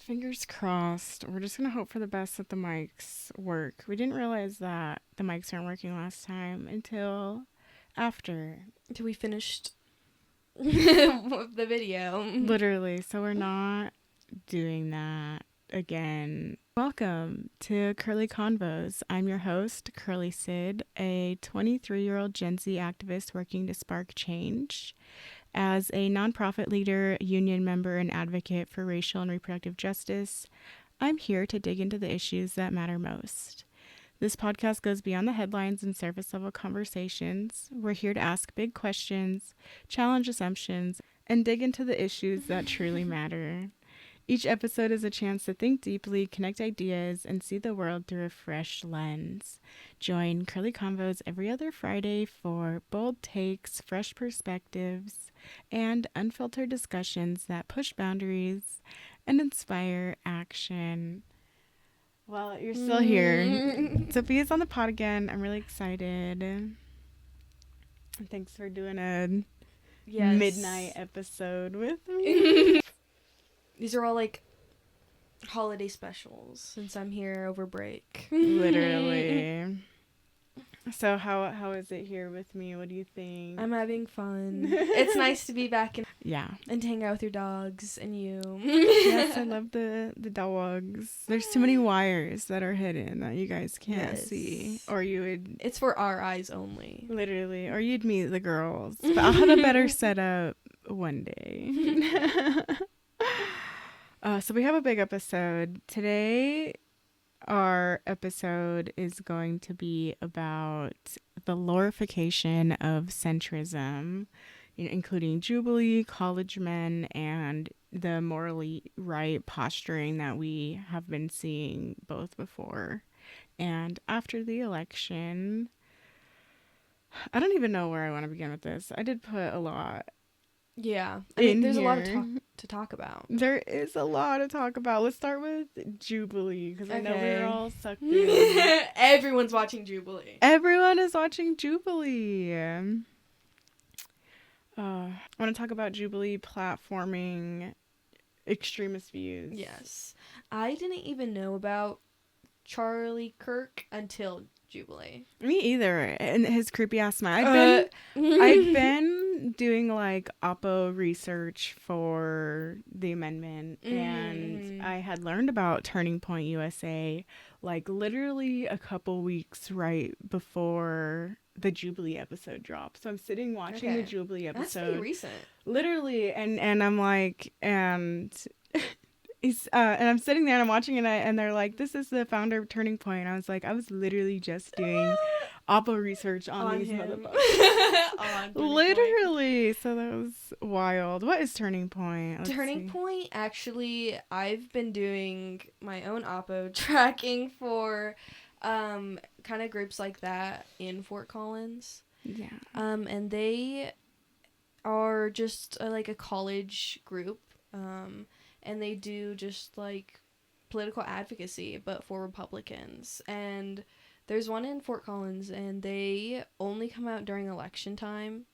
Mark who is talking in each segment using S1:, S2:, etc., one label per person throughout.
S1: Fingers crossed. We're just going to hope for the best that the mics work. We didn't realize that the mics weren't working last time until after.
S2: Until we finished the video.
S1: Literally. So we're not doing that again. Welcome to Curly Convos. I'm your host, Curly Sid, a 23-year-old Gen Z activist working to spark change. As a nonprofit leader, union member, and advocate for racial and reproductive justice, I'm here to dig into the issues that matter most. This podcast goes beyond the headlines and surface-level conversations. We're here to ask big questions, challenge assumptions, and dig into the issues that truly matter. Each episode is a chance to think deeply, connect ideas, and see the world through a fresh lens. Join Curly Convos every other Friday for bold takes, fresh perspectives, and unfiltered discussions that push boundaries and inspire action. Well, you're still here. Sophia's on the pod again. I'm really excited. Thanks for doing a midnight episode with me.
S2: These are all like holiday specials since I'm here over break.
S1: Literally. So how is it here with me? What do you think?
S2: I'm having fun. It's nice to be back and to hang out with your dogs and you.
S1: Yes, I love the dogs. There's too many wires that are hidden that you guys can't see. Or you would...
S2: It's for our eyes only.
S1: Literally. Or you'd meet the girls. But I'll have a better setup one day. So we have a big episode. Today, our episode is going to be about the Loreification of Centrism, including Jubilee, college men, and the morally right posturing that we have been seeing both before and after the election. I don't even know where I want to begin with this. I did put a lot.
S2: Yeah, I mean, there's a lot to talk about.
S1: There is a lot to talk about. Let's start with Jubilee, because I know we're all sucked in.
S2: Everyone's watching Jubilee.
S1: Everyone is watching Jubilee. I want to talk about Jubilee platforming extremist views.
S2: Yes. I didn't even know about Charlie Kirk until Jubilee.
S1: Me either. And his creepy ass smile. I've been doing like oppo research for the amendment, and I had learned about Turning Point USA like literally a couple weeks right before the Jubilee episode dropped. So I'm sitting watching the Jubilee episode.
S2: That's pretty recent.
S1: Literally, and I'm like, and I'm sitting there and I'm watching it, and they're like, this is the founder of Turning Point. I was like, I was literally just doing oppo research on these motherfuckers. Literally. So that was wild. What is Turning Point?
S2: Turning Point, actually, I've been doing my own oppo tracking for kind of groups like that in Fort Collins.
S1: Yeah.
S2: And they are just like a college group. And they do just like political advocacy, but for Republicans. And there's one in Fort Collins, and they only come out during election time.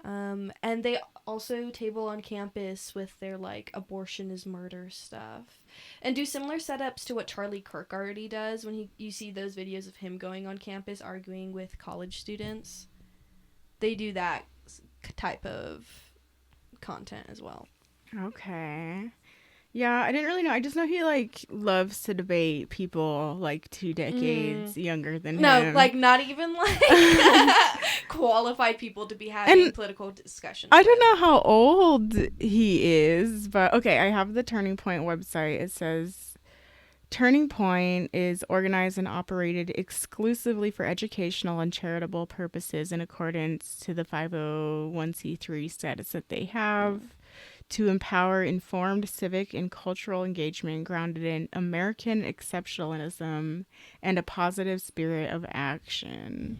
S2: And they also table on campus with their like abortion is murder stuff, and do similar setups to what Charlie Kirk already does when you see those videos of him going on campus arguing with college students. They do that type of content as well.
S1: Okay. Yeah, I didn't really know. I just know he, like, loves to debate people, like, 2 decades younger than him.
S2: No, like, not even, like, qualified people to be having political discussions.
S1: I don't know how old he is, but, okay, I have the Turning Point website. It says, Turning Point is organized and operated exclusively for educational and charitable purposes in accordance to the 501c3 status that they have. To empower informed civic and cultural engagement grounded in American exceptionalism and a positive spirit of action.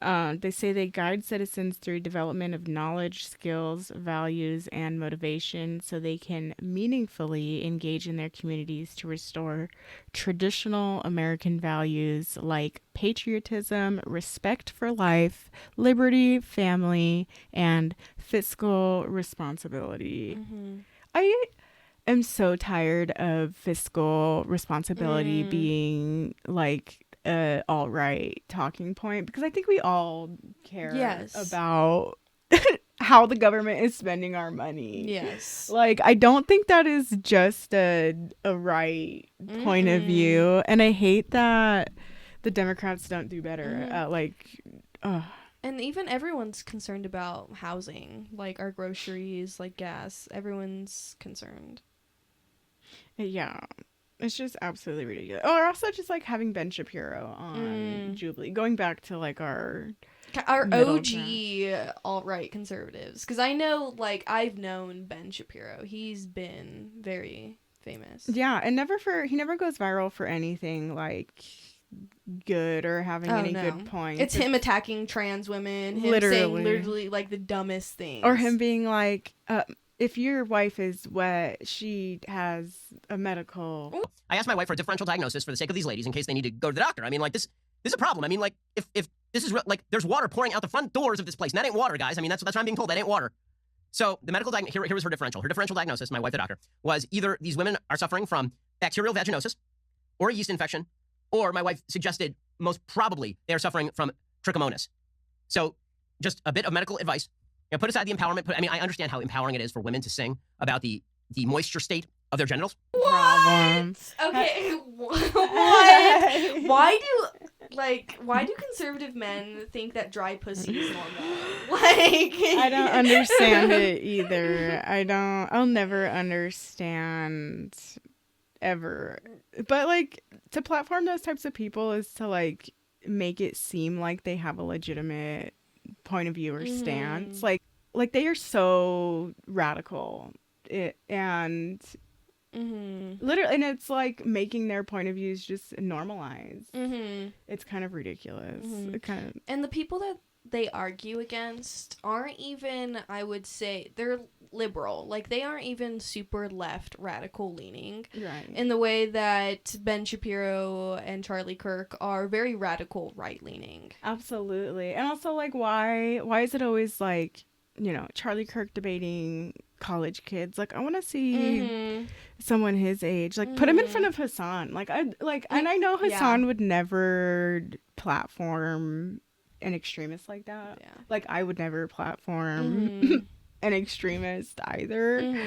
S1: They say they guide citizens through development of knowledge, skills, values, and motivation so they can meaningfully engage in their communities to restore traditional American values like patriotism, respect for life, liberty, family, and fiscal responsibility. am so tired of fiscal responsibility being like a alt-right talking point, because I think we all care
S2: Yes.
S1: about how the government is spending our money.
S2: Yes.
S1: Like, I don't think that is just a right point of view, and I hate that the Democrats don't do better at like
S2: and even everyone's concerned about housing, like our groceries, like gas. Everyone's concerned.
S1: yeah. It's just absolutely ridiculous. Or also just like having Ben Shapiro on Jubilee, going back to like our
S2: OG alt-right conservatives, because I know, like, I've known Ben Shapiro. He's been very famous.
S1: Yeah, and he never goes viral for anything like good or having any good points.
S2: It's him attacking trans women, him saying literally like the dumbest things,
S1: or him being like, if your wife is wet, she has a medical.
S3: I asked my wife for a differential diagnosis for the sake of these ladies in case they need to go to the doctor. I mean, like, this is a problem. I mean, like, if this is like, there's water pouring out the front doors of this place, and that ain't water, guys. I mean, that's what I'm being told. That ain't water. So the medical here was her differential. Her differential diagnosis, my wife, the doctor, was either these women are suffering from bacterial vaginosis or a yeast infection, or my wife suggested most probably they are suffering from trichomonas. So just a bit of medical advice. You know, put aside the empowerment. I mean, I understand how empowering it is for women to sing about the moisture state of their genitals.
S2: What? Okay. What? Why do conservative men think that dry pussy is normal? Like,
S1: I don't understand it either. I'll never understand ever. But like, to platform those types of people is to like make it seem like they have a legitimate point of view or stance. Like they are so radical. Literally, and it's like making their point of views just normalized. It's kind of ridiculous.
S2: And the people that they argue against aren't even, I would say, they're liberal. Like, they aren't even super left radical leaning,
S1: right?
S2: In the way that Ben Shapiro and Charlie Kirk are very radical right leaning.
S1: Absolutely. And also, like, why is it always like, you know, Charlie Kirk debating college kids? Like, I want to see someone his age. Like, put him in front of Hassan. And I know Hassan would never platform an extremist like that.
S2: Yeah.
S1: Like, I would never platform an extremist either.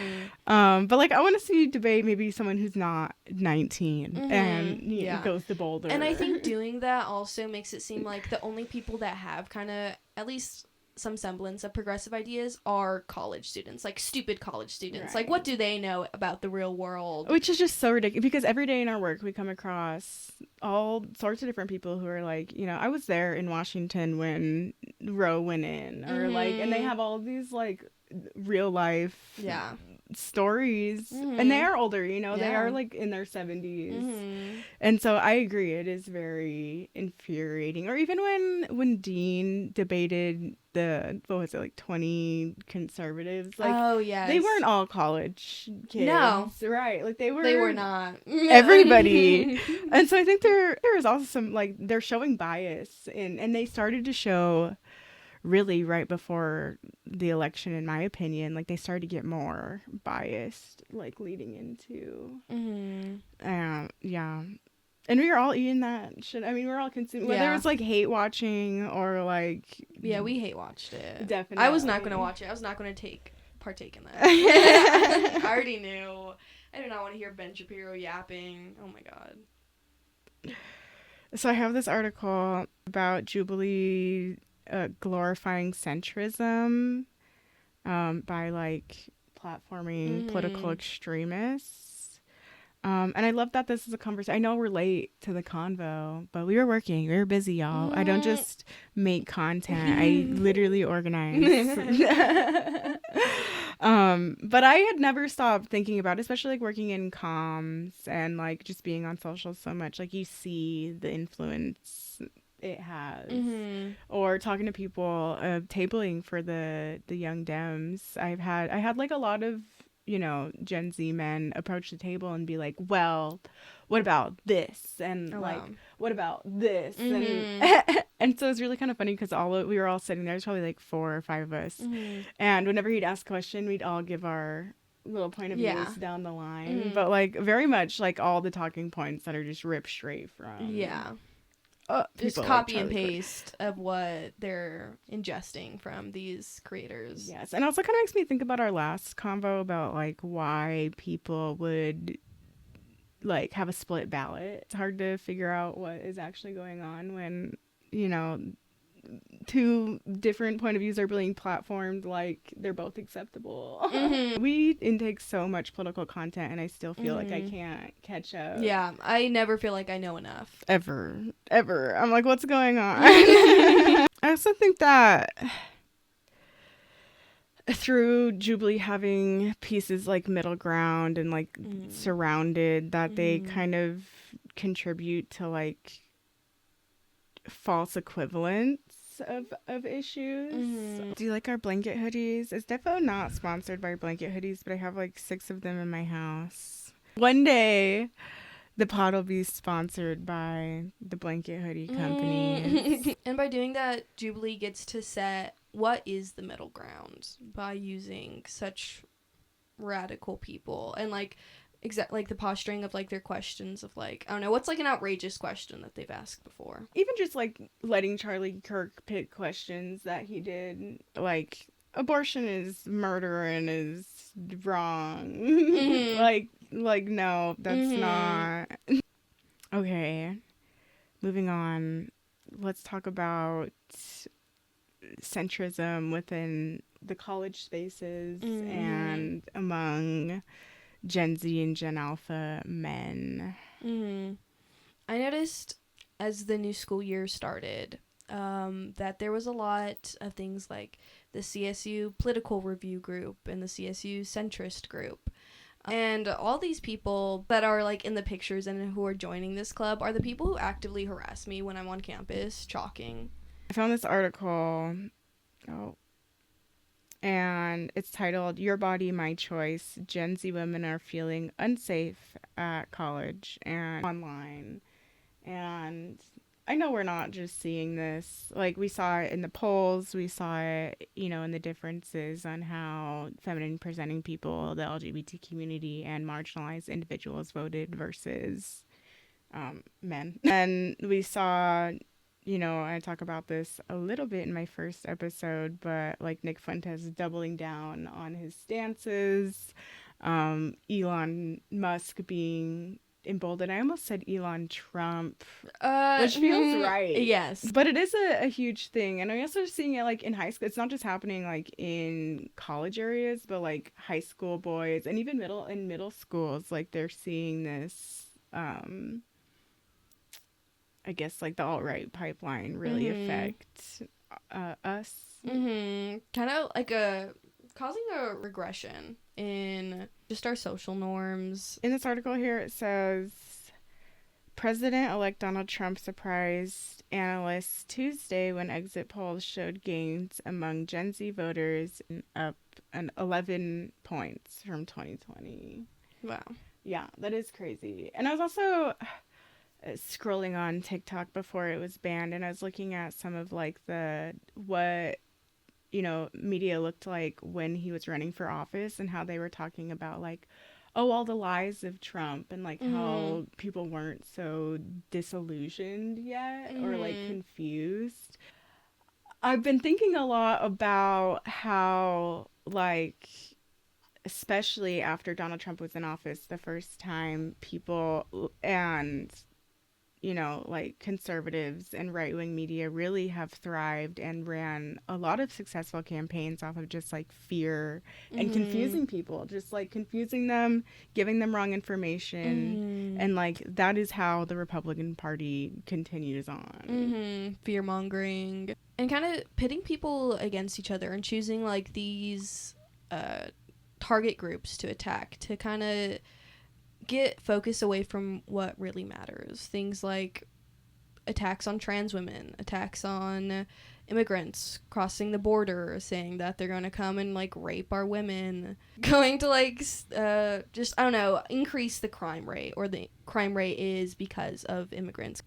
S1: But like, I want to see you debate maybe someone who's not 19 and you know, goes to Boulder.
S2: And I think doing that also makes it seem like the only people that have kind of at least some semblance of progressive ideas are college students, like stupid college students. Right. Like, what do they know about the real world?
S1: Which is just so ridiculous, because every day in our work we come across all sorts of different people who are like, you know, I was there in Washington when Roe went in, or like, and they have all these like real life stories, and they are older, you know, they are like in their 70s, and so I agree, it is very infuriating. Or even when Dean debated the, what was it, like 20 conservatives, like, they weren't all college kids.
S2: No,
S1: right, like they were
S2: not
S1: everybody. And so I think there is also some, like, they're showing bias, and they started to show really right before the election, in my opinion. Like, they started to get more biased, like, leading into and we were all eating that shit. I mean, we're all consuming, whether it's like hate watching or like,
S2: we hate watched it.
S1: Definitely.
S2: I was not going to watch it. I was not going to partake in that. I already knew. I do not want to hear Ben Shapiro yapping. Oh my god.
S1: So I have this article about Jubilee glorifying centrism by like platforming political extremists. And I love that this is a conversation. I know we're late to the convo, but we were working. We were busy, y'all. I don't just make content. I literally organize. But I had never stopped thinking about it, especially like working in comms and like just being on social so much. Like, you see the influence it has, or talking to people, tabling for the young Dems. I had like a lot of, you know, Gen Z men approach the table and be like, well, what about this? And what about this? And so it's really kind of funny, because we were all sitting there. There's probably like 4 or 5 of us. And whenever he'd ask a question, we'd all give our little point of
S2: Yeah.
S1: views down the line,
S2: Mhm.
S1: but like very much like all the talking points that are just ripped straight from
S2: Just
S1: people like
S2: copy and
S1: Charlie Kirk.
S2: paste of what they're ingesting from these creators.
S1: Yes, and also kind of makes me think about our last convo about like why people would like have a split ballot. It's hard to figure out what is actually going on when, you know, two different point of views are being platformed like they're both acceptable.
S2: Mhm.
S1: We intake so much political content and I still feel like I can't catch up.
S2: Yeah, I never feel like I know enough.
S1: Ever. I'm like, what's going on? I also think that through Jubilee having pieces like Middle Ground and like Surrounded, that they kind of contribute to like false equivalents of issues. Do you like our blanket hoodies? It's definitely not sponsored by blanket hoodies, but I have like 6 of them in my house. One day the pod will be sponsored by the blanket hoodie companies.
S2: And by doing that, Jubilee gets to set what is the middle ground by using such radical people and like like the posturing of like their questions of like, I don't know, what's like an outrageous question that they've asked before.
S1: Even just like letting Charlie Kirk pick questions that he did, like abortion is murder and is wrong. like no, that's not. Okay, moving on. Let's talk about centrism within the college spaces and among Gen Z and Gen Alpha men.
S2: I noticed as the new school year started that there was a lot of things like the CSU political review group and the CSU centrist group. And all these people that are like in the pictures and who are joining this club are the people who actively harass me when I'm on campus. Shocking.
S1: I found this article. And it's titled "Your Body, My Choice. Gen Z Women Are Feeling Unsafe at College and Online." And I know we're not just seeing this. Like, we saw it in the polls. We saw it, you know, in the differences on how feminine presenting people, the LGBT community, and marginalized individuals voted versus men. And we saw, you know, I talk about this a little bit in my first episode, but like Nick Fuentes doubling down on his stances, Elon Musk being emboldened. I almost said Elon Trump, which feels right.
S2: Yes.
S1: But it is a huge thing. And I also seeing it like in high school. It's not just happening like in college areas, but like high school boys and even middle schools, like they're seeing this I guess like the alt-right pipeline really affect us.
S2: Kind of like causing a regression in just our social norms.
S1: In this article here, it says President-elect Donald Trump surprised analysts Tuesday when exit polls showed gains among Gen Z voters up 11 points from 2020.
S2: Wow.
S1: Yeah, that is crazy. And I was also scrolling on TikTok before it was banned, and I was looking at some of like what you know media looked like when he was running for office and how they were talking about like, oh, all the lies of Trump and like how people weren't so disillusioned yet or like confused. I've been thinking a lot about how like, especially after Donald Trump was in office the first time, people and you know, like conservatives and right-wing media really have thrived and ran a lot of successful campaigns off of just like fear and confusing people, just like confusing them, giving them wrong information. And like that is how the Republican Party continues on.
S2: Fear mongering and kind of pitting people against each other and choosing like these target groups to attack to kind of get focus away from what really matters. Things like attacks on trans women, attacks on immigrants crossing the border, saying that they're going to come and like rape our women, going to like just I don't know, increase the crime rate, or the crime rate is because of immigrants.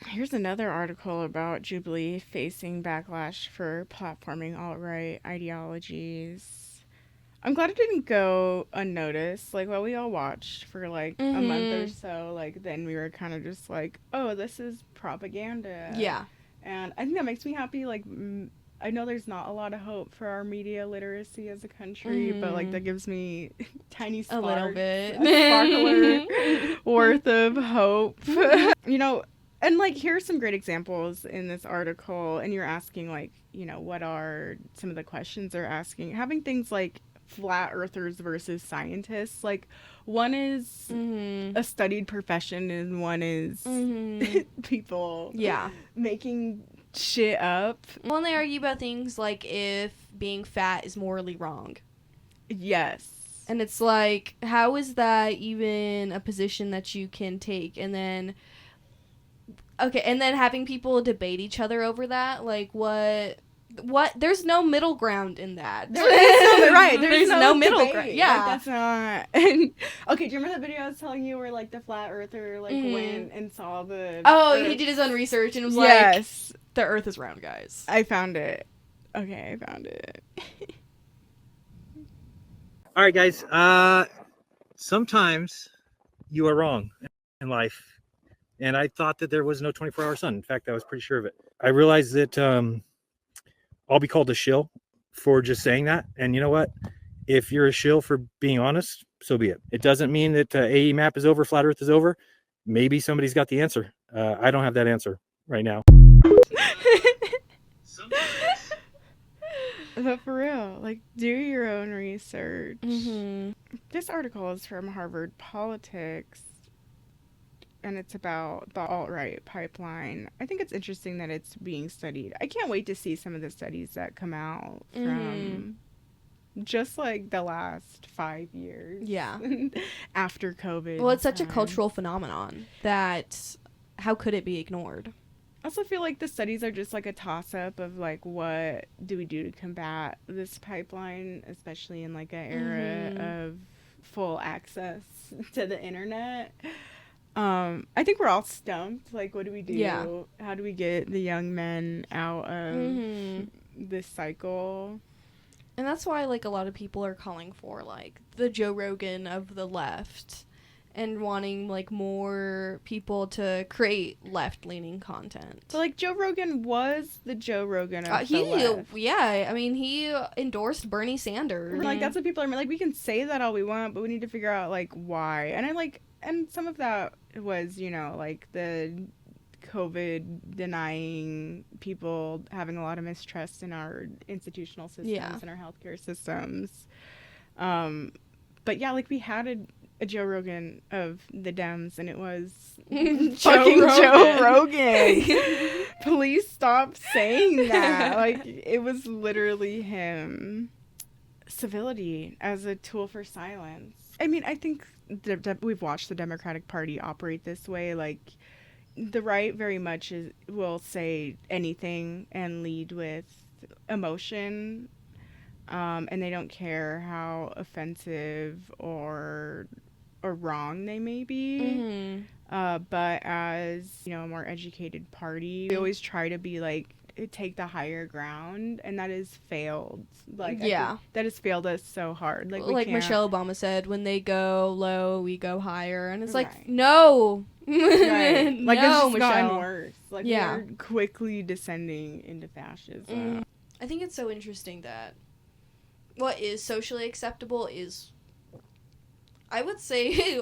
S1: Here's another article about Jubilee facing backlash for platforming alt-right ideologies. I'm glad it didn't go unnoticed. Like, while we all watched for like a month or so, like, then we were kind of just like, oh, this is propaganda.
S2: Yeah.
S1: And I think that makes me happy. Like, I know there's not a lot of hope for our media literacy as a country, but like that gives me tiny sparks,
S2: A little bit.
S1: a sparkler worth of hope. You know, and like here's some great examples in this article, and you're asking like, you know, what are some of the questions they're asking? Having things like flat earthers versus scientists, like one is a studied profession and one is people making shit up.
S2: Well, and they argue about things like if being fat is morally wrong.
S1: Yes.
S2: And it's like, how is that even a position that you can take? And then having people debate each other over that, like what there's no middle ground in that. There's no middle ground. Yeah.
S1: Like, that's not. And, okay, do you remember that video I was telling you where like the flat earther like went and saw the Earth?
S2: He did his own research and was
S1: yes.
S2: like, the Earth is round, guys.
S1: I found it. Okay, I found it.
S4: All right, guys. Sometimes you are wrong in life. And I thought that there was no 24-hour sun. In fact, I was pretty sure of it. I realized that I'll be called a shill for just saying that. And you know what? If you're a shill for being honest, so be it. It doesn't mean that AE map is over, flat earth is over. Maybe somebody's got the answer. I don't have that answer right now.
S1: But for real, like, do your own research. This article is from Harvard Politics, and it's about the alt-right pipeline. I think it's interesting that it's being studied. I can't wait to see some of the studies that come out from just like the last 5 years.
S2: Yeah.
S1: After COVID.
S2: Well, it's such a cultural phenomenon that how could it be ignored?
S1: I also feel like the studies are just like a toss-up of like, what do we do to combat this pipeline, especially in like an era of full access to the internet. I think we're all stumped. Like, what do we do?
S2: Yeah.
S1: How do we get the young men out of this cycle?
S2: And that's why, like, a lot of people are calling for, like, the Joe Rogan of the left and wanting, like, more people to create left-leaning content.
S1: So, like, Joe Rogan was the Joe Rogan of the left.
S2: Yeah, I mean, he endorsed Bernie Sanders.
S1: Like, that's what people are, like, we can say that all we want, but we need to figure out, like, why. And I, like, and some of that was, you know, like, the COVID denying, people having a lot of mistrust in our institutional systems and our healthcare systems. But yeah, like, we had a Joe Rogan of the Dems, and it was Joe Rogan. Please stop saying that. Like, it was literally him. Civility as a tool for silence. I mean, I think we've watched the Democratic Party operate this way. Like, the right very much will say anything and lead with emotion, and they don't care how offensive or wrong they may be. But as, you know, a more educated party, we always try to be like, take the higher ground, and that has failed. Like, that has failed us so hard. Like
S2: Michelle Obama said, when they go low, we go higher, and it's like, no.
S1: Like, no, it's just
S2: Michelle.
S1: gotten worse. Like, we're quickly descending into fascism.
S2: I think it's so interesting that what is socially acceptable is, I would say,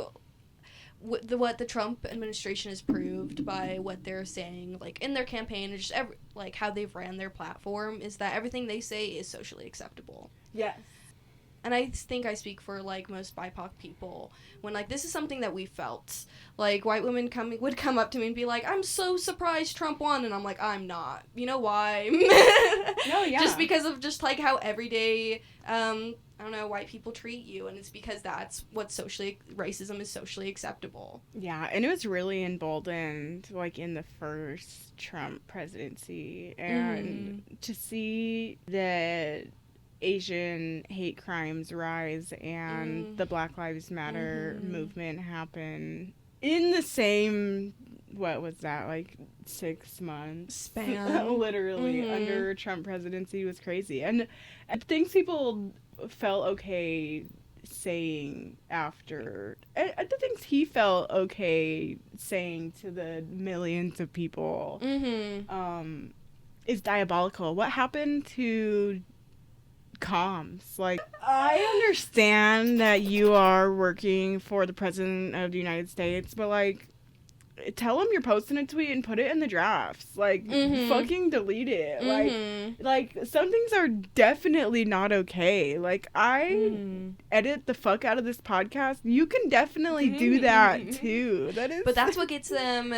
S2: what the Trump administration has proved by what they're saying, like, in their campaign, and just like how they've ran their platform, is that everything they say is socially acceptable.
S1: Yes.
S2: And I think I speak for, like, most BIPOC people when, like, this is something that we felt. Like, white women would come up to me and be like, I'm so surprised Trump won. And I'm like, I'm not. You know why?
S1: No, yeah.
S2: Just because of just, like, how everyday, I don't know, white people treat you. And it's because that's what racism is socially acceptable.
S1: Yeah, and it was really emboldened, like, in the first Trump presidency. And to see that Asian hate crimes rise and the Black Lives Matter movement happen in the same, what was that, like 6 months
S2: span,
S1: literally under Trump presidency was crazy. And things people felt okay saying after, and the things he felt okay saying to the millions of people, is diabolical. What happened to comms? Like, I understand that you are working for the president of the United States, but like, tell him you're posting a tweet and put it in the drafts. Like, fucking delete it. Like some things are definitely not okay. Like, I edit the fuck out of this podcast. You can definitely do that too. That is.
S2: But that's what gets them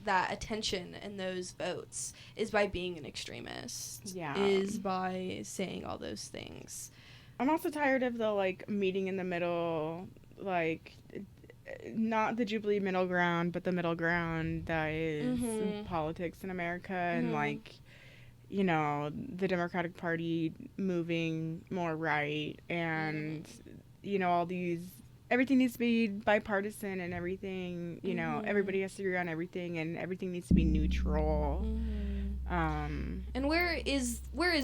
S2: that attention and those votes, is by being an extremist.
S1: Yeah.
S2: Is by saying all those things.
S1: I'm also tired of the, like, meeting in the middle, like, not the Jubilee middle ground, but the middle ground that is politics in America, and, like, you know, the Democratic Party moving more right, and, you know, all these, everything needs to be bipartisan, and everything, you know, everybody has to agree on everything, and everything needs to be neutral.
S2: And where is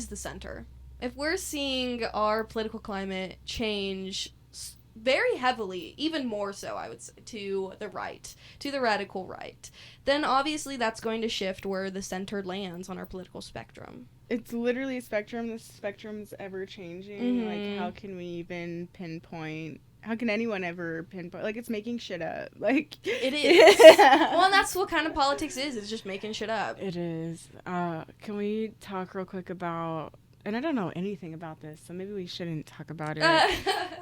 S2: the center? If we're seeing our political climate change very heavily, even more so, I would say, to the right, to the radical right, then obviously that's going to shift where the center lands on our political spectrum.
S1: It's literally a spectrum. The spectrum's ever changing. Like, how can we even pinpoint? How can anyone ever pinpoint? Like, it's making shit up. Like,
S2: it is. Well, and that's what kind of politics is. It's just making shit up.
S1: It is. Can we talk real quick about, and I don't know anything about this, so maybe we shouldn't talk about it,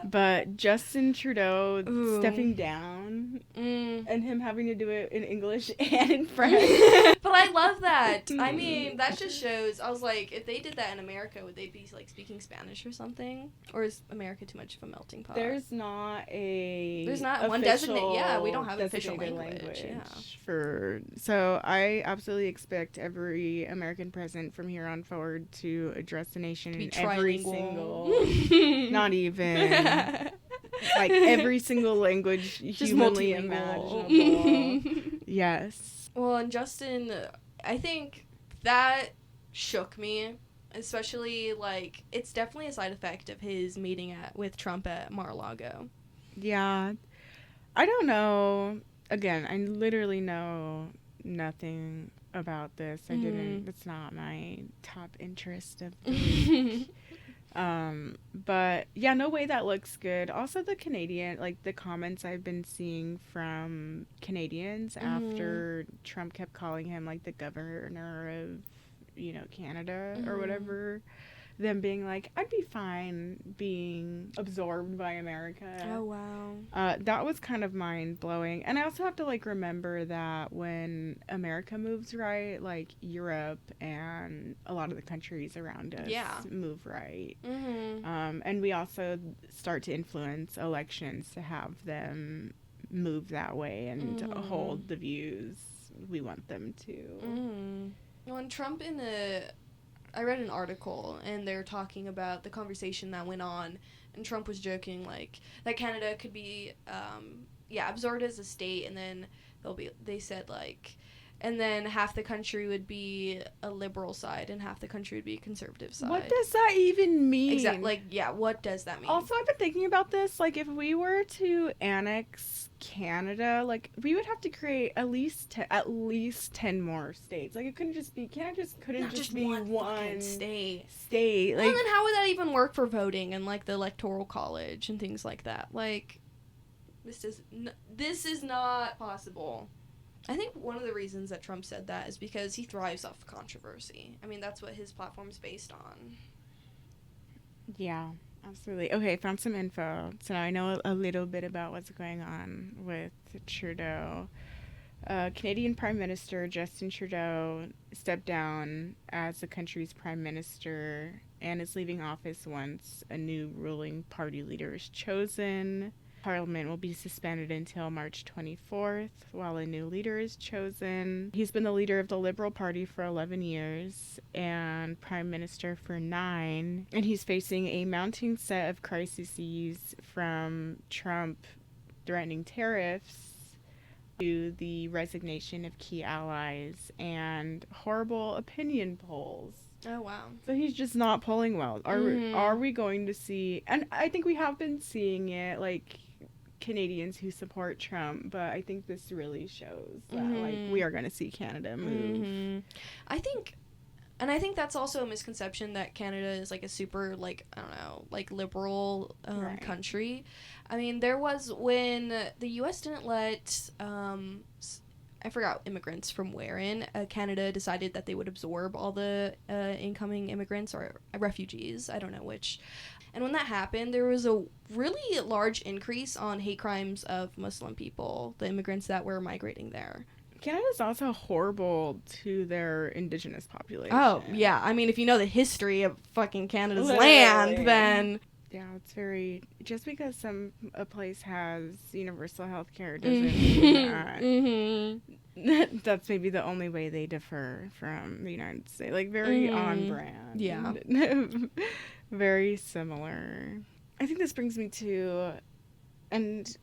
S1: but Justin Trudeau stepping down and him having to do it in English and in French.
S2: But I love that. I mean, that just shows, I was like, if they did that in America, would they be, like, speaking Spanish or something? Or is America too much of a melting pot?
S1: There's not
S2: one designated, yeah, we don't have an official language. Yeah.
S1: So I absolutely expect every American president from here on forward to address the nation in every single, not even, like, every single language
S2: just
S1: humanly
S2: multilingual.
S1: imaginable. Yes.
S2: Well, and Justin, I think that shook me, especially, like, it's definitely a side effect of his meeting with Trump at Mar-a-Lago.
S1: Yeah. I don't know. Again, I literally know nothing about this. I didn't. It's not my top interest of the week. But yeah, no way that looks good. Also, the Canadian, like, the comments I've been seeing from Canadians after Trump kept calling him, like, the governor of, you know, Canada or whatever, them being like, I'd be fine being absorbed by America.
S2: Oh, wow.
S1: That was kind of mind-blowing. And I also have to, like, remember that when America moves right, like, Europe and a lot of the countries around us move right. And we also start to influence elections to have them move that way and hold the views we want them to.
S2: Well, and Trump I read an article, and they're talking about the conversation that went on, and Trump was joking, like, that Canada could be, absorbed as a state, and then they said, like, and then half the country would be a liberal side, and half the country would be a conservative side.
S1: What does that even mean?
S2: Exactly. Like, yeah, what does that mean?
S1: Also, I've been thinking about this, like, if we were to annex Canada, like, we would have to create at least 10 more states. Like, it couldn't just be one
S2: state.
S1: Like,
S2: well, then how would that even work for voting and, like, the electoral college and things like that? Like, this is not possible. I think one of the reasons that Trump said that is because he thrives off controversy. I mean, that's what his platform's based on.
S1: Yeah, absolutely. Okay, found some info. So now I know a little bit about what's going on with Trudeau. Canadian Prime Minister Justin Trudeau stepped down as the country's prime minister and is leaving office once a new ruling party leader is chosen. Parliament will be suspended until March 24th while a new leader is chosen. He's been the leader of the Liberal Party for 11 years and Prime Minister for 9. And he's facing a mounting set of crises from Trump threatening tariffs to the resignation of key allies and horrible opinion polls.
S2: Oh, wow.
S1: So he's just not polling well. Are we going to see, and I think we have been seeing it, like Canadians who support Trump, but I think this really shows that like we are going to see Canada move.
S2: I think that's also a misconception that Canada is like a super, like, I don't know, like liberal
S1: Right.
S2: country. I mean, there was when the U.S. didn't let I forgot immigrants from where in Canada decided that they would absorb all the incoming immigrants or refugees. I don't know which. And when that happened, there was a really large increase on hate crimes of Muslim people, the immigrants that were migrating there.
S1: Canada's also horrible to their indigenous population.
S2: Oh, yeah. I mean, if you know the history of fucking Canada's
S1: Literally.
S2: land, then...
S1: Yeah, it's very... Just because a place has universal health care doesn't mean that that's maybe the only way they differ from the United States. Like, very on brand.
S2: Yeah.
S1: Very similar. I think this brings me to... And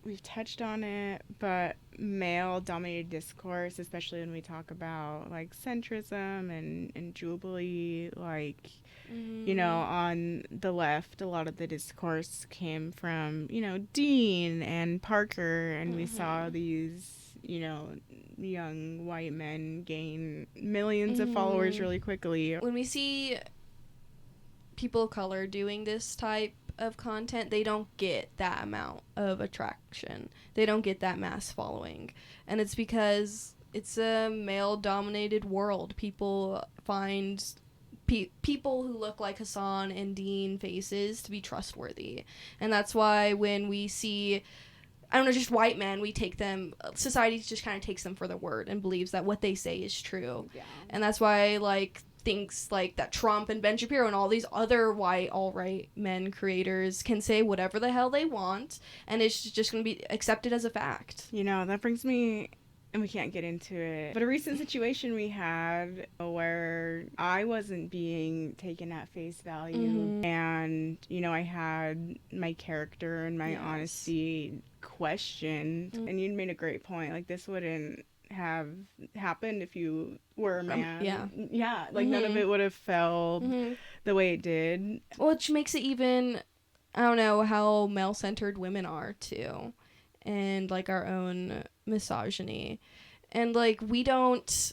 S1: we've touched on it, but male-dominated discourse, especially when we talk about, like, centrism and Jubilee, like... You know, on the left, a lot of the discourse came from, Dean and Parker, and we saw these, young white men gain millions of followers really quickly.
S2: When we see people of color doing this type of content, they don't get that amount of attraction. They don't get that mass following. And it's because it's a male-dominated world. People find... people who look like Hassan and Dean faces to be trustworthy. And that's why when we see, I don't know, just white men, we take them, society just kind of takes them for their word and believes that what they say is true. Yeah. And that's why, like, things like that Trump and Ben Shapiro and all these other white alt-right men creators can say whatever the hell they want, and it's just going to be accepted as a fact.
S1: That brings me... And we can't get into it. But a recent situation we had where I wasn't being taken at face value. And, I had my character and my honesty questioned. And you'd made a great point. Like, this wouldn't have happened if you were a man. Yeah. Like, none of it would have felt the way it did.
S2: Which makes it even, I don't know, how male-centered women are, too. And, like, our own misogyny. And, like, we don't...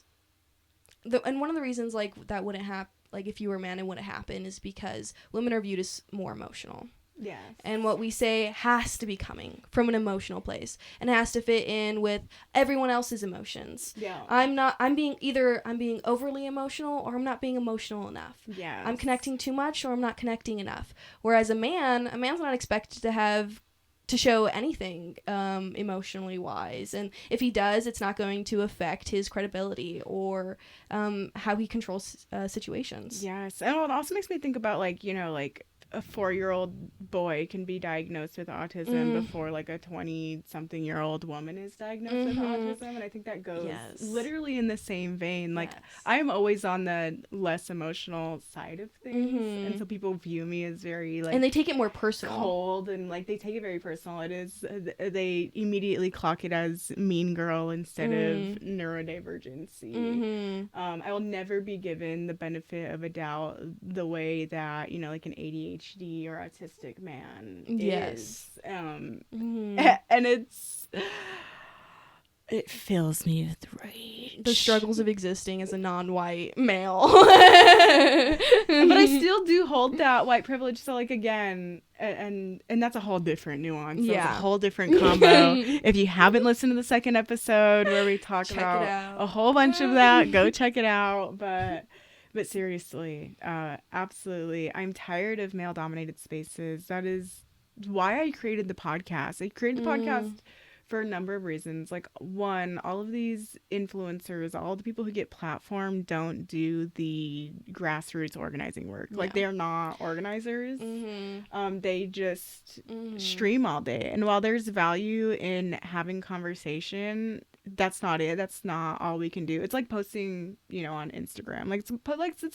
S2: and one of the reasons, like, that wouldn't happen, like, if you were a man, it wouldn't happen, is because women are viewed as more emotional.
S1: Yes.
S2: And what we say has to be coming from an emotional place. And it has to fit in with everyone else's emotions.
S1: Yeah.
S2: I'm being overly emotional, or I'm not being emotional enough.
S1: Yeah.
S2: I'm connecting too much, or I'm not connecting enough. Whereas a man's not expected to show anything emotionally wise, and if he does, it's not going to affect his credibility or how he controls situations.
S1: Yes. And it also makes me think about, like, a 4-year-old boy can be diagnosed with autism before, like, a 20-something-year-old woman is diagnosed with autism, and I think that goes literally in the same vein. Like, I am always on the less emotional side of things, and so people view me as very, like...
S2: And they take it more personal.
S1: Cold, and, like, they take it very personal. It is... they immediately clock it as mean girl instead of neurodivergency. I will never be given the benefit of a doubt the way that, like, an ADHD or autistic man is. And it fills me with rage.
S2: The struggles of existing as a non-white male.
S1: But I still do hold that white privilege, so, like, again, and that's a whole different nuance. Yeah. That's a whole different combo. If you haven't listened to the second episode where we talk about a whole bunch of that, go check it out. But seriously, absolutely. I'm tired of male-dominated spaces. That is why I created the podcast. I created the podcast for a number of reasons. Like, one, all of these influencers, all the people who get platformed don't do the grassroots organizing work. Like, they are not organizers. They just stream all day. And while there's value in having conversation, that's not it. That's not all we can do. It's like posting, on Instagram. It's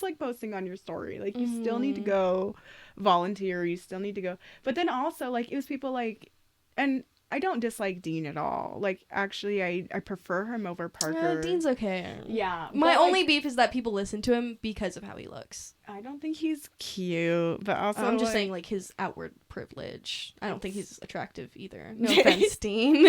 S1: like posting on your story. Like, you still need to go volunteer. You still need to go. But then also, like, it was people like, and I don't dislike Dean at all. Like, actually, I prefer him over Parker.
S2: Dean's okay.
S1: Yeah.
S2: My
S1: but,
S2: only
S1: like,
S2: beef is that people listen to him because of how he looks.
S1: I don't think he's cute, but also
S2: I'm just
S1: like,
S2: saying, like, his outward privilege. I don't think he's attractive either. No offense, Dean.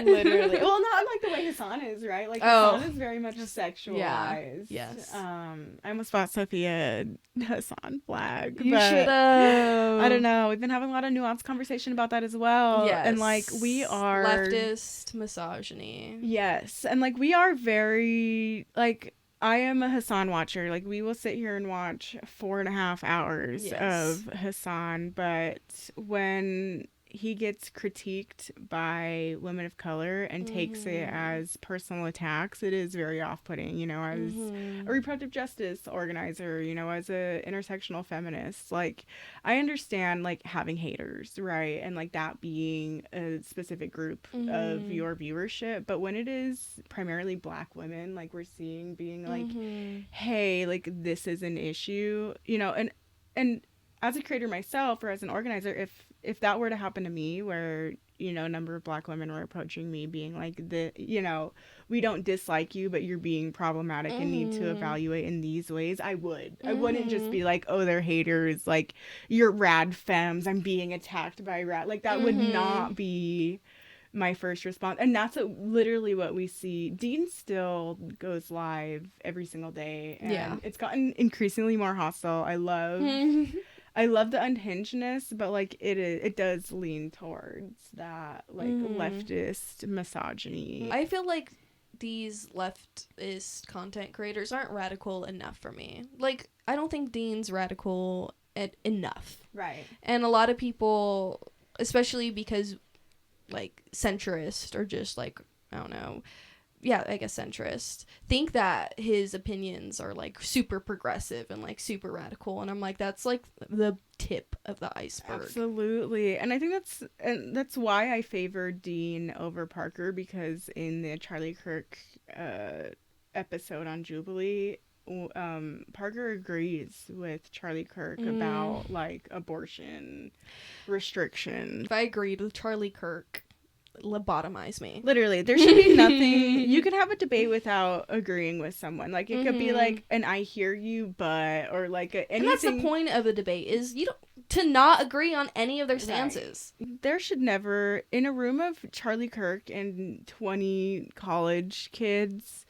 S1: literally. Well, not like the way Hassan is, right? Like, Hassan is very much sexualized.
S2: Yeah. Yes.
S1: I almost bought Sophia a Hassan flag.
S2: You
S1: but
S2: should have.
S1: I don't know. We've been having a lot of nuanced conversation about that as well.
S2: Yes.
S1: And like, we are
S2: leftist misogyny.
S1: Yes. And like, we are very like, I am a Hassan watcher. Like, we will sit here and watch 4.5 hours of Hassan, but when he gets critiqued by women of color and takes it as personal attacks, it is very off-putting, you know, as a reproductive justice organizer, you know, as a intersectional feminist. Like, I understand like having haters, right? And like that being a specific group of your viewership, but when it is primarily Black women, like we're seeing being like, hey, like this is an issue, you know, and as a creator myself or as an organizer, if that were to happen to me, where, you know, a number of Black women were approaching me being like, you know, we don't dislike you, but you're being problematic and need to evaluate in these ways, I wouldn't just be like, oh, they're haters, like, you're rad femmes, I'm being attacked by rad, like, that would not be my first response. And that's literally what we see. Dean still goes live every single day, and it's gotten increasingly more hostile. I love the unhingedness, but like it does lean towards that like leftist misogyny.
S2: I feel like these leftist content creators aren't radical enough for me. Like, I don't think Dean's radical enough.
S1: Right.
S2: And a lot of people, especially because like centrist or just like, I don't know, yeah, I guess centrist, think that his opinions are like super progressive and like super radical, and I'm like, that's like the tip of the iceberg.
S1: Absolutely. And I think that's why I favor Dean over Parker, because in the Charlie Kirk episode on Jubilee, Parker agrees with Charlie Kirk about like abortion restrictions.
S2: If I agreed with Charlie Kirk, lobotomize me.
S1: Literally, there should be nothing. You could have a debate without agreeing with someone. Like, it could be like an "I hear you," but, or like anything.
S2: And that's the point of the debate, is to not agree on any of their stances.
S1: Right. There should never, in a room of Charlie Kirk and 20 college kids,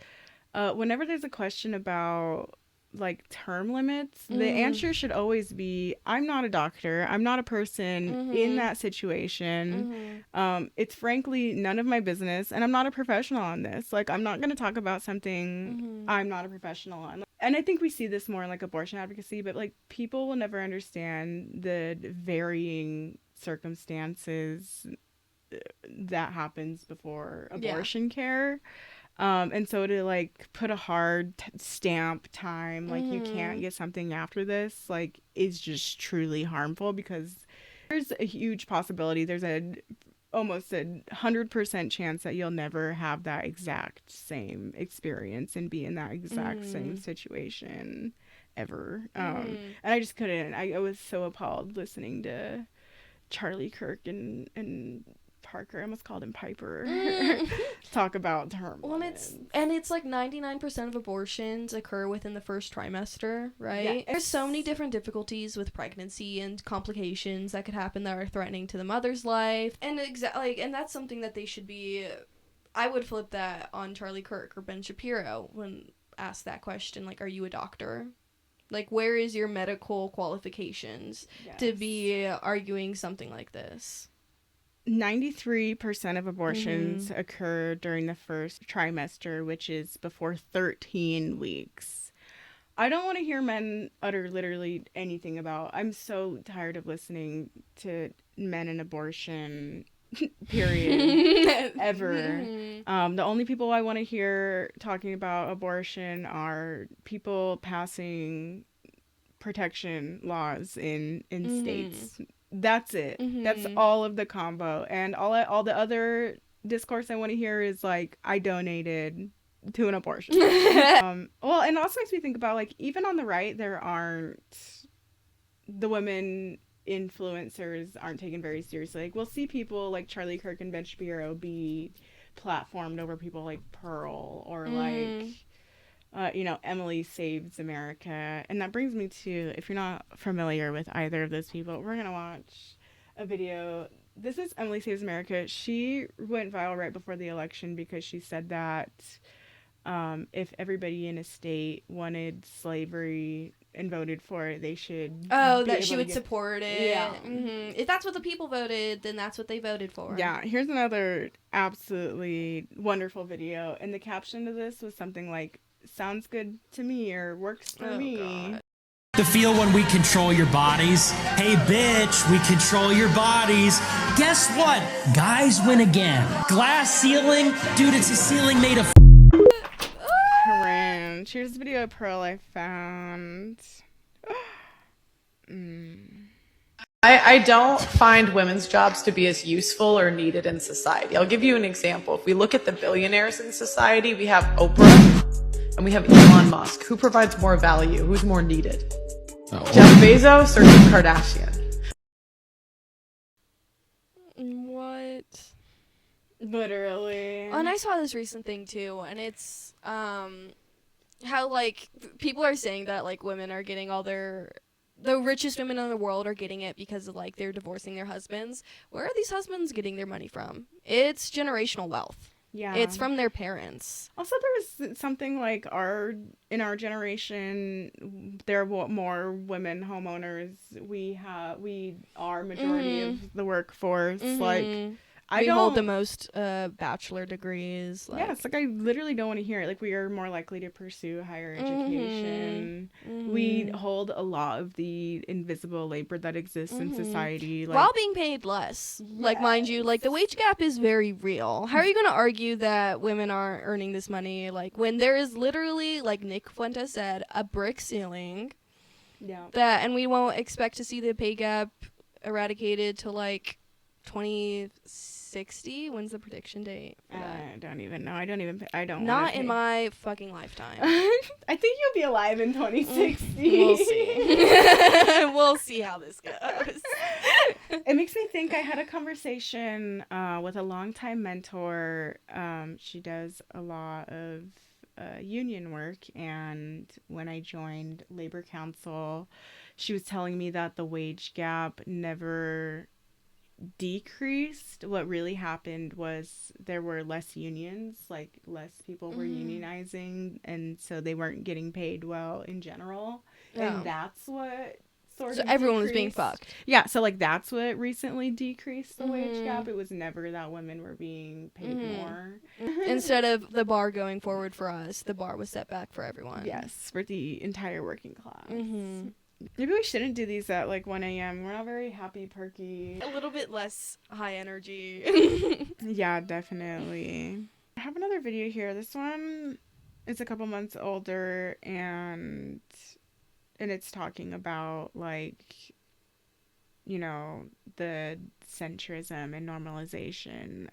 S1: whenever there's a question about like term limits, the answer should always be, I'm not a doctor, I'm not a person in that situation, it's frankly none of my business, and I'm not a professional on this. Like, I'm not going to talk about something I'm not a professional on. And I think we see this more in like abortion advocacy, but like, people will never understand the varying circumstances that happens before abortion care. And so to like put a hard stamp time, like you can't get something after this, like, is just truly harmful, because there's a huge possibility, there's almost 100% chance that you'll never have that exact same experience and be in that exact same situation ever. And I just couldn't. I was so appalled listening to Charlie Kirk and Parker, I almost called him Piper, talk about term limits.
S2: It's like 99% of abortions occur within the first trimester, right?
S1: Yes.
S2: There's so many different difficulties with pregnancy and complications that could happen that are threatening to the mother's life, and and that's something that they should be. I would flip that on Charlie Kirk or Ben Shapiro when asked that question, like, are you a doctor? Like, where is your medical qualifications to be arguing something like this?
S1: 93% of abortions occur during the first trimester, which is before 13 weeks. I don't want to hear men utter literally anything about, I'm so tired of listening to men and abortion, period, ever. The only people I want to hear talking about abortion are people passing protection laws in states. That's it. That's all of the combo. And all the other discourse I want to hear is like, I donated to an abortion. Well, and it also makes me think about, like, even on the right, there aren't the women influencers aren't taken very seriously. Like, we'll see people like Charlie Kirk and Ben Shapiro be platformed over people like Pearl or Emily Saves America. And that brings me to, if you're not familiar with either of those people, we're going to watch a video. This is Emily Saves America. She went viral right before the election because she said that if everybody in a state wanted slavery and voted for it, they should.
S2: Oh, that she would support it.
S1: Yeah.
S2: Mm-hmm. If that's what the people voted, then that's what they voted for.
S1: Yeah. Here's another absolutely wonderful video. And the caption to this was something like, "Sounds good to me," or "Works for me."
S2: God.
S5: The feel when we control your bodies. Hey, bitch, we control your bodies. Guess what? Guys win again. Glass ceiling? Dude, it's a ceiling made of
S1: Cringe. Here's the video of Pearl I found.
S6: I don't find women's jobs to be as useful or needed in society. I'll give you an example. If we look at the billionaires in society, we have Oprah and we have Elon Musk. Who provides more value? Who's more needed? Jeff Bezos or Kim Kardashian?
S2: What?
S1: Literally.
S2: Oh, and I saw this recent thing too, and it's how like people are saying that like women are getting all the richest women in the world are getting it because of like they're divorcing their husbands. Where are these husbands getting their money from? It's generational wealth.
S1: Yeah.
S2: It's from their parents.
S1: Also, there's something like in our generation, there are more women homeowners. We are majority of the workforce. Like,
S2: We hold the most bachelor degrees. Like,
S1: yeah, it's like I literally don't want to hear it. Like, we are more likely to pursue higher education. We hold a lot of the invisible labor that exists in society. Like,
S2: while being paid less. Like, mind you, like the wage gap is very real. How are you going to argue that women aren't earning this money? Like, when there is literally, like Nick Fuentes said, a brick ceiling.
S1: Yeah.
S2: And we won't expect to see the pay gap eradicated to like 2060. When's the prediction date for that?
S1: I don't even know. I don't.
S2: Not in my fucking lifetime.
S1: I think you'll be alive in 2060.
S2: We'll see. We'll see how this goes.
S1: It makes me think I had a conversation with a longtime mentor. She does a lot of union work, and when I joined Labor Council, she was telling me that the wage gap never decreased. What really happened was there were less unions, like less people were unionizing, and so they weren't getting paid well in general. And that's what sort of
S2: everyone was being fucked.
S1: Yeah, so like that's what recently decreased the wage gap. It was never that women were being paid more.
S2: Instead of the bar going forward for us, the bar was set back for everyone.
S1: Yes, for the entire working class. Maybe we shouldn't do these at like 1 a.m. We're not very happy, perky.
S2: A little bit less high energy.
S1: Yeah, definitely. I have another video here. This one is a couple months older, and it's talking about like, you know, the centrism and normalization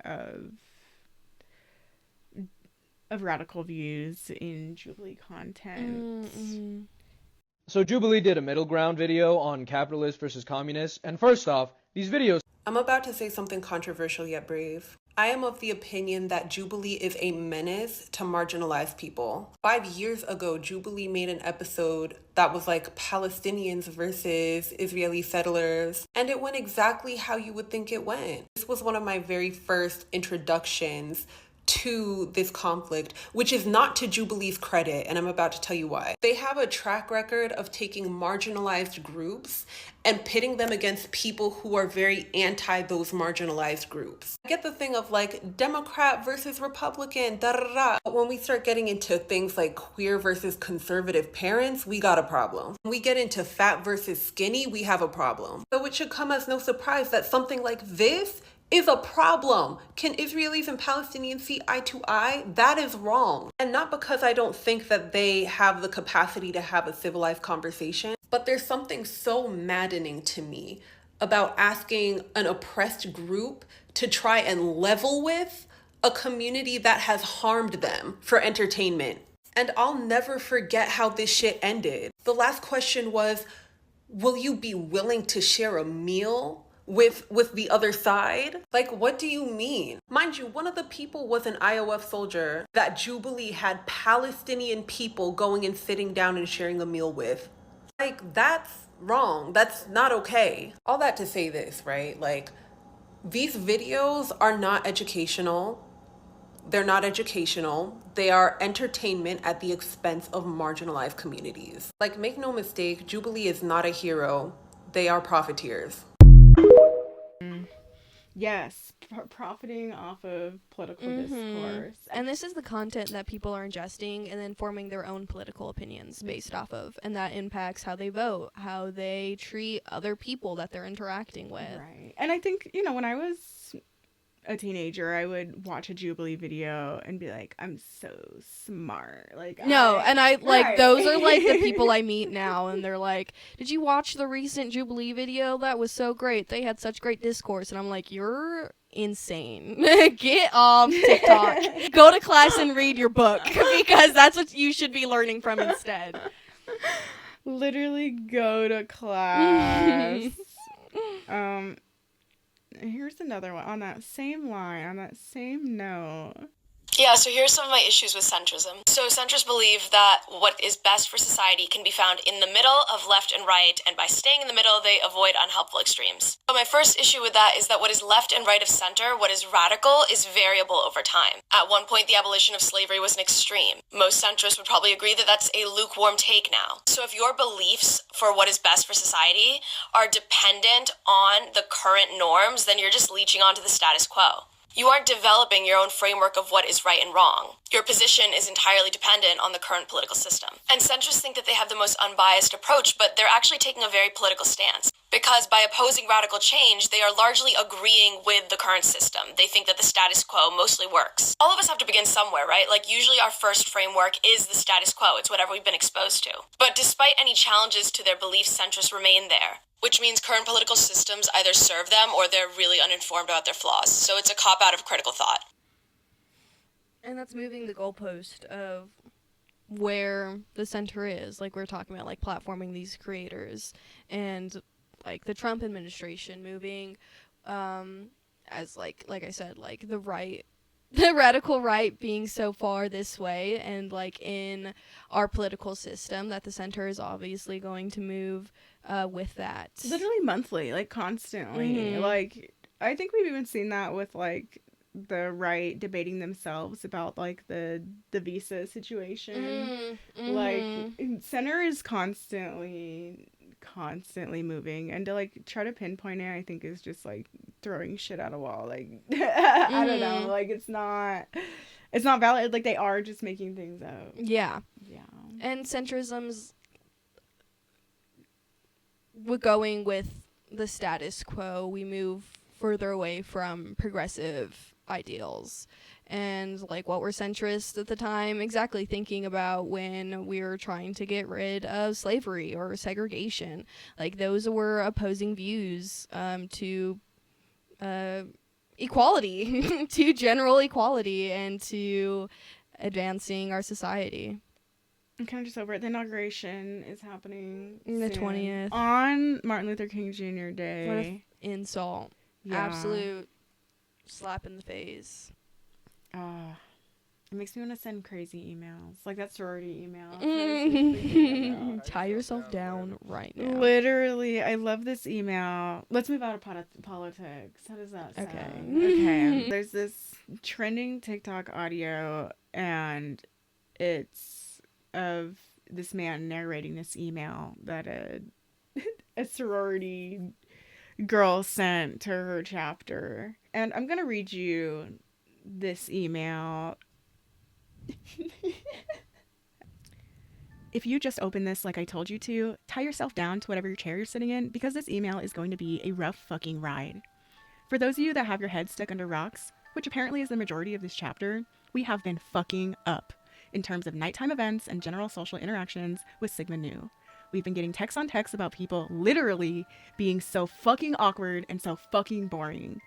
S1: of radical views in Jubilee content.
S7: So Jubilee did a middle ground video on capitalist versus communist, and first off, these videos...
S8: I'm about to say something controversial yet brave. I am of the opinion that Jubilee is a menace to marginalized people. 5 years ago, Jubilee made an episode that was like Palestinians versus Israeli settlers, and it went exactly how you would think it went. This was one of my very first introductions to this conflict, which is not to Jubilee's credit, and I'm about to tell you why. They have a track record of taking marginalized groups and pitting them against people who are very anti those marginalized groups. I get the thing of like Democrat versus Republican, But when we start getting into things like queer versus conservative parents, we got a problem. When we get into fat versus skinny, we have a problem. So it should come as no surprise that something like this is a problem. Can Israelis and Palestinians see eye to eye? That is wrong. And not because I don't think that they have the capacity to have a civilized conversation, but there's something so maddening to me about asking an oppressed group to try and level with a community that has harmed them for entertainment. And I'll never forget how this shit ended. The last question was, will you be willing to share a meal with the other side? Like, what do you mean? Mind you, one of the people was an IOF soldier that Jubilee had Palestinian people going and sitting down and sharing a meal with. Like, that's wrong. That's not okay. All that to say this, right? Like, these videos are not educational. They're not educational. They are entertainment at the expense of marginalized communities. Like, make no mistake, Jubilee is not a hero. They are profiteers.
S1: Yes, profiting off of political discourse.
S2: And this is the content that people are ingesting and then forming their own political opinions based off of. And that impacts how they vote, how they treat other people that they're interacting with.
S1: Right. And I think, you know, when I was a teenager, I would watch a Jubilee video and be like, I'm so smart. Like,
S2: those are like the people I meet now, and they're like, did you watch the recent Jubilee video? That was so great. They had such great discourse. And I'm like, you're insane. Get off TikTok. Go to class and read your book, because that's what you should be learning from instead.
S1: Literally go to class. Here's another one on that same line, on that same note.
S9: Yeah, so here's some of my issues with centrism. So centrists believe that what is best for society can be found in the middle of left and right, and by staying in the middle, they avoid unhelpful extremes. But my first issue with that is that what is left and right of center, what is radical, is variable over time. At one point, the abolition of slavery was an extreme. Most centrists would probably agree that that's a lukewarm take now. So if your beliefs for what is best for society are dependent on the current norms, then you're just leeching onto the status quo. You aren't developing your own framework of what is right and wrong. Your position is entirely dependent on the current political system. And centrists think that they have the most unbiased approach, but they're actually taking a very political stance. Because by opposing radical change, they are largely agreeing with the current system. They think that the status quo mostly works. All of us have to begin somewhere, right? Like, usually our first framework is the status quo. It's whatever we've been exposed to. But despite any challenges to their beliefs, centrists remain there. Which means current political systems either serve them or they're really uninformed about their flaws. So it's a cop-out of critical thought.
S2: And that's moving the goalpost of where the center is. Like, we're talking about, like, platforming these creators. And, like, the Trump administration moving as, like I said, like, the right... the radical right being so far this way, and like in our political system, that the center is obviously going to move with that.
S1: Literally monthly, like constantly.
S2: Mm-hmm.
S1: Like, I think we've even seen that with like the right debating themselves about like the visa situation.
S2: Mm-hmm.
S1: Like, center is constantly moving, and to like try to pinpoint it, I think is just like throwing shit at a wall. Like, I don't know, like it's not valid. Like, they are just making things up.
S2: Yeah. And centrism's we're going with the status quo. We move further away from progressive ideals. And like, what were centrists at the time exactly thinking about when we were trying to get rid of slavery or segregation? Like, those were opposing views to equality, to general equality, and to advancing our society.
S1: I'm kind of just over it. The inauguration is happening
S2: The
S1: soon.
S2: 20th.
S1: On Martin Luther King Jr. Day.
S2: What an insult.
S1: Yeah.
S2: Absolute slap in the face.
S1: It makes me want to send crazy emails. Like that sorority email.
S2: Tie yourself down right now.
S1: Literally, I love this email. Let's move out of politics. How does that sound? Okay. There's this trending TikTok audio, and it's of this man narrating this email that a sorority girl sent to her chapter. And I'm going to read you this email. If you just open this like I told you to, tie yourself down to whatever your chair you're sitting in, because this email is going to be a rough fucking ride. For those of you that have your head stuck under rocks, which apparently is the majority of this chapter, we have been fucking up in terms of nighttime events and general social interactions with Sigma Nu. We've been getting text on text about people literally being so fucking awkward and so fucking boring.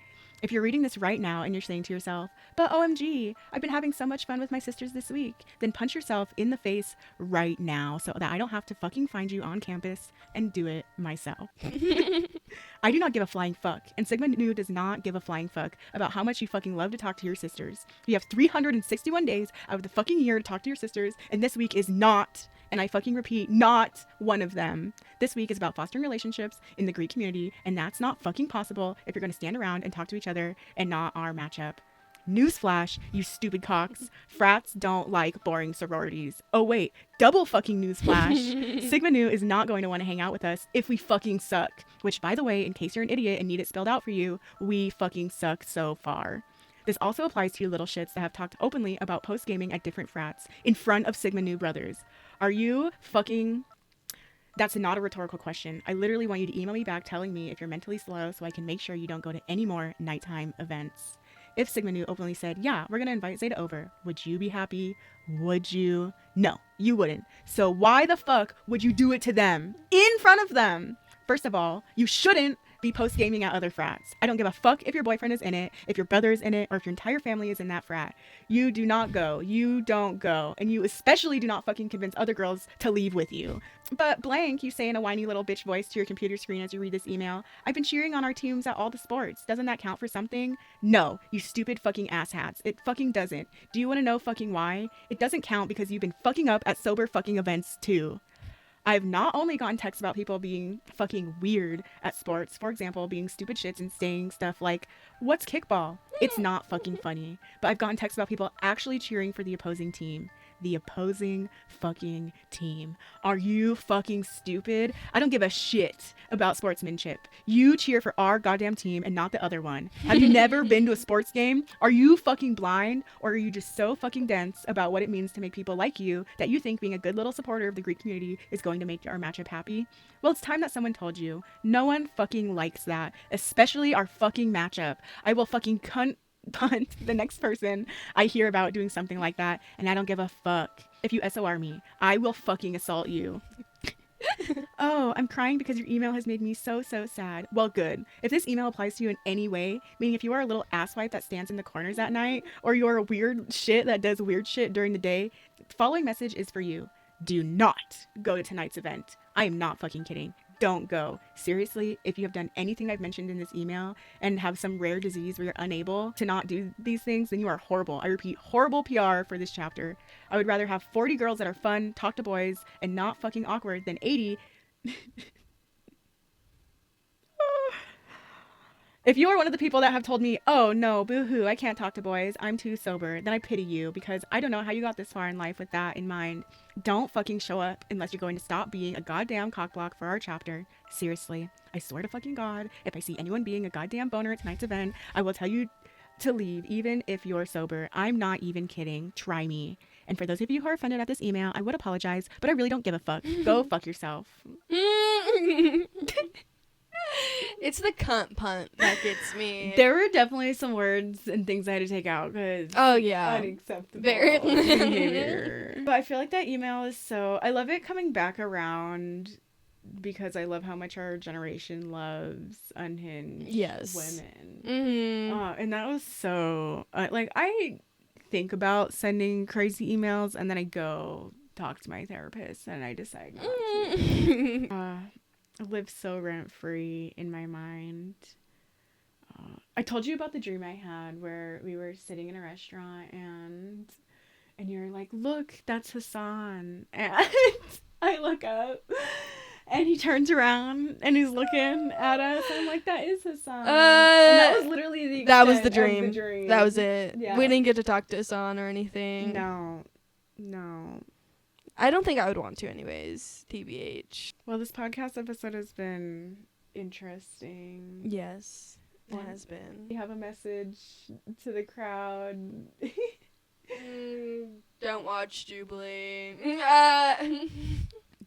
S1: If you're reading this right now and you're saying to yourself, but OMG, I've been having so much fun with my sisters this week, then punch yourself in the face right now so that I don't have to fucking find you on campus and do it myself. I do not give a flying fuck, and Sigma Nu does not give a flying fuck about how much you fucking love to talk to your sisters. You have 361 days out of the fucking year to talk to your sisters, and this week is not, and I fucking repeat, not one of them. This week is about fostering relationships in the Greek community, and that's not fucking possible if you're going to stand around and talk to each other and not our matchup. Newsflash, you stupid cocks. Frats don't like boring sororities. Oh wait, double fucking newsflash. Sigma Nu is not going to want to hang out with us if we fucking suck. Which, by the way, in case you're an idiot and need it spelled out for you, we fucking suck so far. This also applies to you little shits that have talked openly about post-gaming at different frats in front of Sigma Nu brothers. Are you fucking... That's not a rhetorical question. I literally want you to email me back telling me if you're mentally slow so I can make sure you don't go to any more nighttime events. If Sigma Nu openly said, yeah, we're going to invite Zeta over, would you be happy? Would you? No, you wouldn't. So why the fuck would you do it to them? In front of them? First of all, you shouldn't be post-gaming at other frats. I don't give a fuck if your boyfriend is in it, if your brother is in it, or if your entire family is in that frat. You do not go. You don't go. And you especially do not fucking convince other girls to leave with you. But blank, you say in a whiny little bitch voice to your computer screen as you read this email, I've been cheering on our teams at all the sports. Doesn't that count for something? No, you stupid fucking asshats. It fucking doesn't. Do you want to know fucking why? It doesn't count because you've been fucking up at sober fucking events too. I've not only gotten texts about people being fucking weird at sports, for example, being stupid shits and saying stuff like, what's kickball? It's not fucking funny. But I've gotten texts about people actually cheering for the opposing team. The opposing fucking team. Are you fucking stupid? I don't give a shit about sportsmanship. You cheer for our goddamn team and not the other one. Have you never been to a sports game? Are you fucking blind? Or are you just so fucking dense about what it means to make people like you that you think being a good little supporter of the Greek community is going to make our matchup happy? Well, it's time that someone told you. No one fucking likes that, especially our fucking matchup. I will fucking punt the next person I hear about doing something like that, and I don't give a fuck. If you SOR me, I will fucking assault you. Oh, I'm crying because your email has made me so sad. Well, good. If this email applies to you in any way, meaning if you are a little asswipe that stands in the corners at night, or you're a weird shit that does weird shit during the day, the following message is for you. Do not go to tonight's event. I am not fucking kidding. Don't go. Seriously, if you have done anything I've mentioned in this email and have some rare disease where you're unable to not do these things, then you are horrible. I repeat, horrible PR for this chapter. I would rather have 40 girls that are fun, talk to boys, and not fucking awkward than 80. If you are one of the people that have told me, oh no, boo-hoo, I can't talk to boys, I'm too sober, then I pity you because I don't know how you got this far in life with that in mind. Don't fucking show up unless you're going to stop being a goddamn cockblock for our chapter. Seriously, I swear to fucking God, if I see anyone being a goddamn boner at tonight's event, I will tell you to leave even if you're sober. I'm not even kidding. Try me. And for those of you who are offended at this email, I would apologize, but I really don't give a fuck. Go fuck yourself.
S2: It's the cunt punt that gets me.
S1: There were definitely some words and things I had to take out because unacceptable behavior. But I feel like that email is so... I love it coming back around because I love how much our generation loves unhinged women. Mm-hmm. And that was so... I think about sending crazy emails and then I go talk to my therapist and I decide not to. Live so rent-free in my mind. I told you about the dream I had where we were sitting in a restaurant and you're like, look, that's Hassan. And I look up and he turns around and he's looking at us and I'm like, that is Hassan. And that was literally the
S2: that was the
S1: dream.
S2: That was it.
S1: Yeah.
S2: We didn't get to talk to Hassan or anything.
S1: No.
S2: I don't think I would want to anyways, TBH.
S1: Well, this podcast episode has been interesting.
S2: Yes, it has been.
S1: You have a message to the crowd.
S2: Don't watch Jubilee.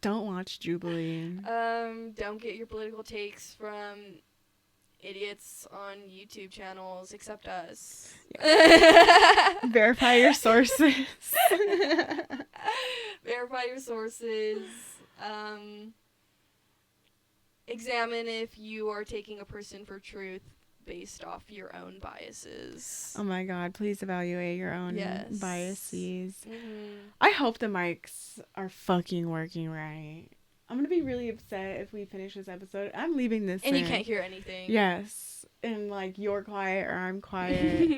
S1: Don't watch Jubilee.
S2: Don't get your political takes from idiots on YouTube channels except us.
S1: Yeah. Verify your sources.
S2: Verify your sources. Examine if you are taking a person for truth based off your own biases.
S1: Oh my God, please evaluate your own
S2: Yes.
S1: biases.
S2: Mm-hmm.
S1: I hope the mics are fucking working right. I'm gonna be really upset if we finish this episode. I'm leaving this
S2: And you
S1: in.
S2: can't hear anything.
S1: Yes. And like you're quiet or I'm quiet.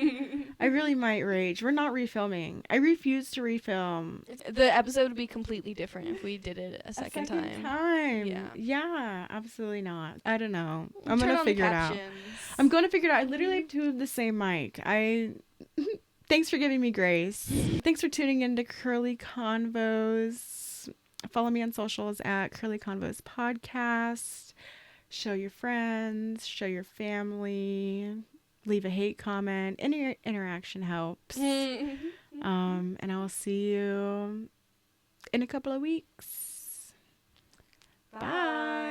S1: I really might rage. We're not refilming. I refuse to refilm.
S2: The episode would be completely different if we did it a second time.
S1: Yeah. Yeah, absolutely not. I don't know. I'm
S2: Turn
S1: gonna
S2: on the
S1: figure it out.
S2: captions.
S1: I'm gonna figure it out. I literally have two of the same mic. Thanks for giving me grace. Thanks for tuning in to Curly Convos. Follow me on socials at Curly Convos Podcast. Show your friends, show your family, leave a hate comment. Any interaction helps. And I will see you in a couple of weeks. Bye.